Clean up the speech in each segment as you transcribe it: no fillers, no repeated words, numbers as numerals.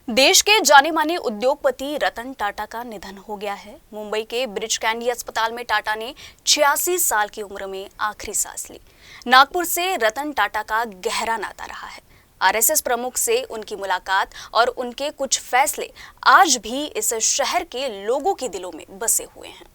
देश के जाने माने उद्योगपति रतन टाटा का निधन हो गया है। मुंबई के ब्रिच कैंडी अस्पताल में टाटा ने 86 साल की उम्र में आखिरी सांस ली। नागपुर से रतन टाटा का गहरा नाता रहा है। आरएसएस प्रमुख से उनकी मुलाकात और उनके कुछ फैसले आज भी इस शहर के लोगों के दिलों में बसे हुए हैं।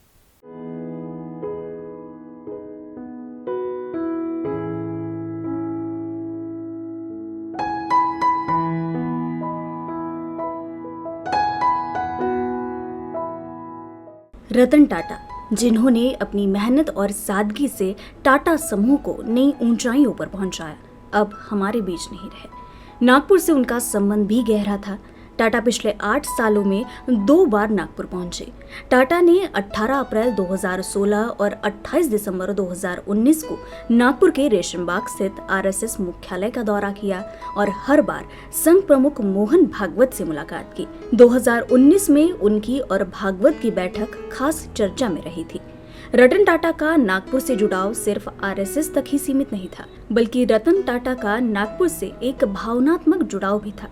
रतन टाटा, जिन्होंने अपनी मेहनत और सादगी से टाटा समूह को नई ऊंचाइयों पर पहुंचाया, अब हमारे बीच नहीं रहे। नागपुर से उनका संबंध भी गहरा था। टाटा पिछले 8 सालों में 2 बार नागपुर पहुंचे। टाटा ने 18 अप्रैल 2016 और 28 दिसंबर 2019 को नागपुर के रेशमबाग स्थित आरएसएस मुख्यालय का दौरा किया और हर बार संघ प्रमुख मोहन भागवत से मुलाकात की। 2019 में उनकी और भागवत की बैठक खास चर्चा में रही थी। रतन टाटा का नागपुर से जुड़ाव सिर्फ आरएसएस तक ही सीमित नहीं था, बल्कि रतन टाटा का नागपुर से एक भावनात्मक जुड़ाव भी था।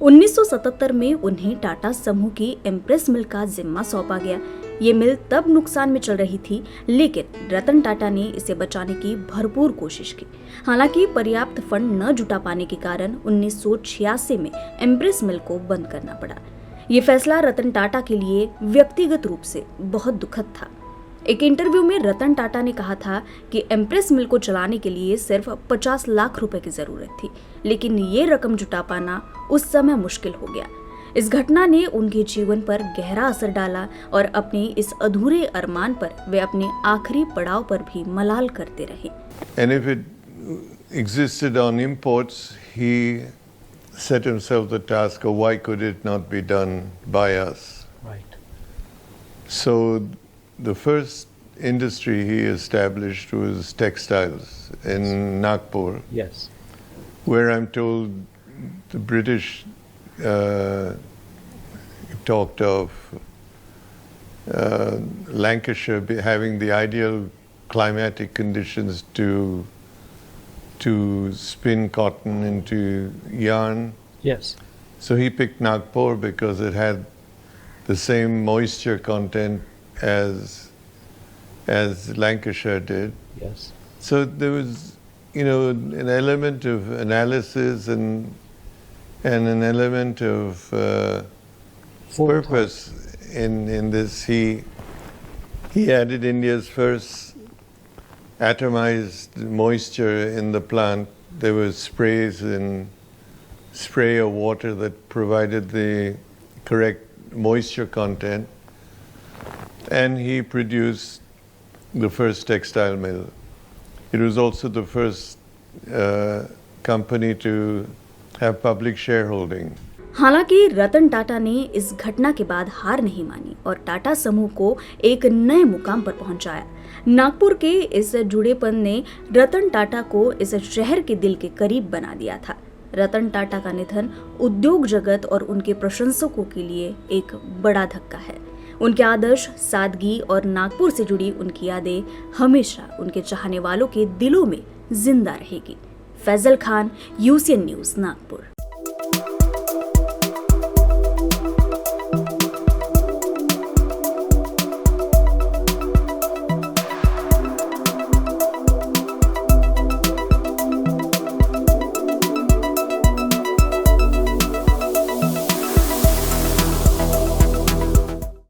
1977 में उन्हें टाटा समूह की इम्प्रेस मिल का जिम्मा सौंपा गया। ये मिल तब नुकसान में चल रही थी, लेकिन रतन टाटा ने इसे बचाने की भरपूर कोशिश की। हालांकि पर्याप्त फंड न जुटा पाने के कारण 1986 में इम्प्रेस मिल को बंद करना पड़ा। ये फैसला रतन टाटा के लिए व्यक्तिगत रूप से बहुत दुखद था। एक इंटरव्यू में रतन टाटा ने कहा था कि इम्प्रेस मिल को चलाने के लिए सिर्फ 50 लाख रुपए की जरूरत थी, लेकिन ये रकम जुटा पाना उस समय मुश्किल हो गया। इस घटना ने उनके जीवन पर गहरा असर डाला और अपने इस अधूरे अरमान पर वे अपने आखिरी पड़ाव पर भी मलाल करते रहे। And if it existed on imports, he set himself the task of why could it not be done by us? Right. So the first industry he established was textiles in Nagpur, Yes. where I'm told the British talked of Lancashire having the ideal climatic conditions to spin cotton into yarn. Yes. So he picked Nagpur because it had the same moisture content as Lancashire did. Yes. So there was, an element of analysis and an element of purpose in this. He added India's first atomized moisture in the plant. There were spray of water that provided the correct moisture content. And he produced the first textile mill. It was also the first company to have public shareholding. हालांकि रतन टाटा ने इस घटना के बाद हार नहीं मानी और टाटा समूह को एक नए मुकाम पर पहुंचाया। नागपुर के इस जुड़ेपन ने रतन टाटा को इस शहर के दिल के करीब बना दिया था। रतन टाटा का निधन उद्योग जगत और उनके प्रशंसकों के लिए एक बड़ा धक्का है। उनके आदर्श, सादगी और नागपुर से जुड़ी उनकी यादें हमेशा उनके चाहने वालों के दिलों में जिंदा रहेगी। Faizal Khan, UCN news, Nagpur.